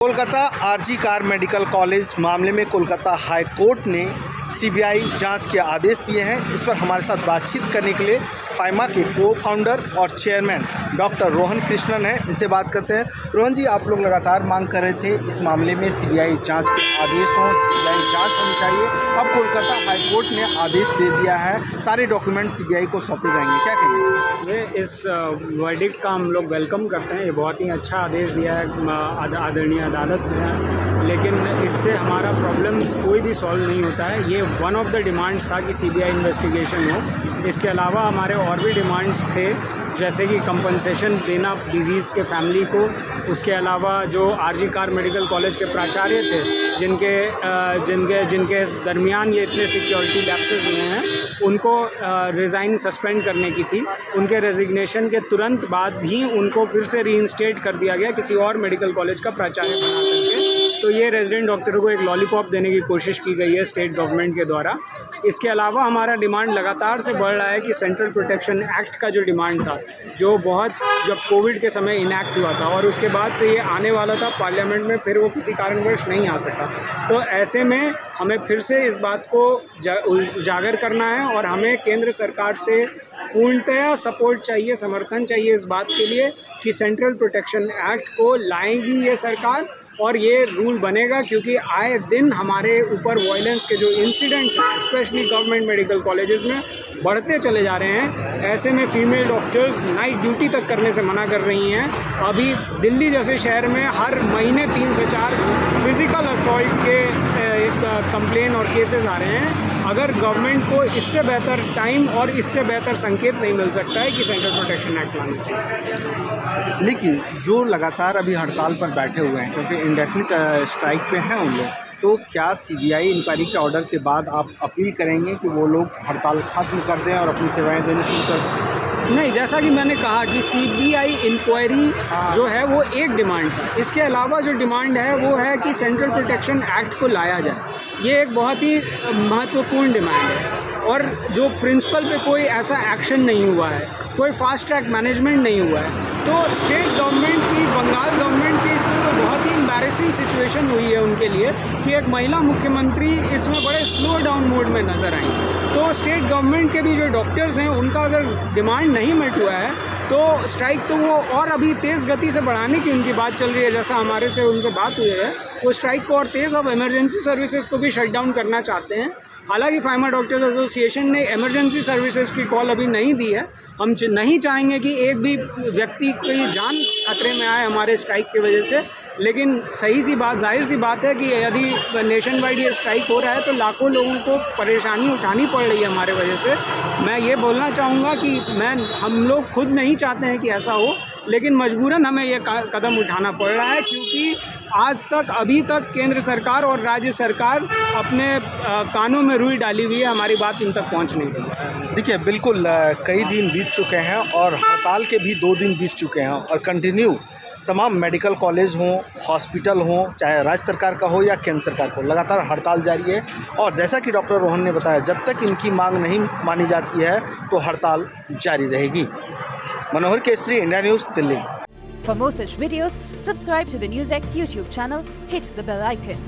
Kolkata RG Kar medical college मामले में Kolkata high court ने सीबीआई जांच के आदेश दिए हैं। इस पर हमारे साथ बातचीत करने के लिए फाइमा के को फाउंडर और चेयरमैन डॉक्टर रोहन कृष्णन हैं। इनसे बात करते हैं। रोहन जी, आप लोग लगातार मांग कर रहे थे इस मामले में सीबीआई जांच के आदेश हों, सीबीआई जांच होनी चाहिए। अब कोलकाता हाई कोर्ट ने आदेश दे दिया है, सारे डॉक्यूमेंट सीबीआई को सौंपे जाएंगे, क्या कहेंगे? ये इस वर्डिक्ट का हम लोग वेलकम करते हैं। ये बहुत ही अच्छा आदेश दिया है आदरणीय अदालत ने, लेकिन इससे हमारा प्रॉब्लम्स कोई भी सॉल्व नहीं होता है। ये वन ऑफ द डिमांड्स था कि सीबीआई इन्वेस्टिगेशन हो। इसके अलावा हमारे और भी डिमांड्स थे, जैसे कि कंपनसेशन देना डिजीज़ के फैमिली को। उसके अलावा जो आरजी कार मेडिकल कॉलेज के प्राचार्य थे, जिनके दरमियान ये इतने सिक्योरिटी लैप्सेस हुए हैं, उनको रिज़ाइन सस्पेंड करने की थी। उनके रेजिग्नेशन के तुरंत बाद भी उनको फिर से रीइंस्टेट कर दिया गया किसी और मेडिकल कॉलेज का प्राचार्य बना करके। तो ये रेजिडेंट डॉक्टरों को एक लॉलीपॉप देने की कोशिश की गई है स्टेट गवर्नमेंट के द्वारा। इसके अलावा हमारा डिमांड लगातार से बढ़ रहा है कि सेंट्रल प्रोटेक्शन एक्ट का जो डिमांड था, जो जब कोविड के समय इनैक्ट हुआ था और उसके बाद से ये आने वाला था पार्लियामेंट में, फिर वो किसी कारणवश नहीं आ सका। तो ऐसे में हमें फिर से इस बात को उजागर करना है और हमें केंद्र सरकार से पूर्णतया सपोर्ट चाहिए, समर्थन चाहिए इस बात के लिए कि सेंट्रल प्रोटेक्शन एक्ट को लाएंगी ये सरकार और ये रूल बनेगा। क्योंकि आए दिन हमारे ऊपर वायलेंस के जो इंसिडेंट्स हैं, स्पेशली गवर्नमेंट मेडिकल कॉलेजेस में, बढ़ते चले जा रहे हैं। ऐसे में फीमेल डॉक्टर्स नाइट ड्यूटी तक करने से मना कर रही हैं। अभी दिल्ली जैसे शहर में हर महीने 3 से 4 फिज़िकल असॉल्ट के कंप्लेन और केसेस आ रहे हैं। अगर गवर्नमेंट को इससे बेहतर टाइम और इससे बेहतर संकेत नहीं मिल सकता है कि सेंट्रल प्रोटेक्शन एक्ट लाना चाहिए। लेकिन जो लगातार अभी हड़ताल पर बैठे हुए हैं, क्योंकि इंडेफिनिट स्ट्राइक पे हैं उन लोग, तो क्या सीबीआई इंक्वायरी के ऑर्डर के बाद आप अपील करेंगे कि वो लोग हड़ताल खत्म कर दें और अपनी सेवाएं देनी शुरू कर दें? नहीं, जैसा कि मैंने कहा कि सीबीआई इंक्वायरी जो है वो एक डिमांड है। इसके अलावा जो डिमांड है वो है कि सेंट्रल प्रोटेक्शन एक्ट को लाया जाए। ये एक बहुत ही महत्वपूर्ण डिमांड है और जो प्रिंसिपल पे कोई ऐसा एक्शन नहीं हुआ है, कोई फास्ट ट्रैक मैनेजमेंट नहीं हुआ है। तो स्टेट गवर्नमेंट की, बंगाल गवर्नमेंट की इसमें तो बहुत ही एम्बैरेसिंग सिचुएशन हुई है उनके लिए कि एक महिला मुख्यमंत्री इसमें बड़े स्लो डाउन मोड में नज़र आई। तो स्टेट गवर्नमेंट के भी जो डॉक्टर्स हैं, उनका अगर डिमांड नहीं मिट हुआ है तो स्ट्राइक तो वो और अभी तेज़ गति से बढ़ाने की उनकी बात चल रही है। जैसा हमारे से उनसे बात हुई है, वो स्ट्राइक को और तेज़, अब इमरजेंसी सर्विसेज को भी शट डाउन करना चाहते हैं। हालांकि फाइमा डॉक्टर्स एसोसिएशन ने इमरजेंसी सर्विसेज की कॉल अभी नहीं दी है। हम नहीं चाहेंगे कि एक भी व्यक्ति की जान खतरे में आए हमारे स्ट्राइक की वजह से। लेकिन जाहिर सी बात है कि यदि नेशन वाइड ये स्ट्राइक हो रहा है तो लाखों लोगों को परेशानी उठानी पड़ रही है हमारे वजह से। मैं ये बोलना चाहूँगा कि हम लोग खुद नहीं चाहते हैं कि ऐसा हो, लेकिन मजबूरन हमें ये कदम उठाना पड़ रहा है क्योंकि अभी तक केंद्र सरकार और राज्य सरकार अपने कानों में रुई डाली हुई है, हमारी बात उन तक पहुंच नहीं रही। देखिए, बिल्कुल कई दिन बीत चुके हैं और हड़ताल के भी 2 दिन बीत चुके हैं और कंटिन्यू तमाम मेडिकल कॉलेज हों, हॉस्पिटल हों, चाहे राज्य सरकार का हो या केंद्र सरकार का हो, लगातार हड़ताल जारी है। और जैसा कि डॉक्टर रोहन ने बताया, जब तक इनकी मांग नहीं मानी जाती है तो हड़ताल जारी रहेगी। Manohar Kesari, India news, Delhi. For more such videos, subscribe to the NewsX YouTube channel, hit the bell icon.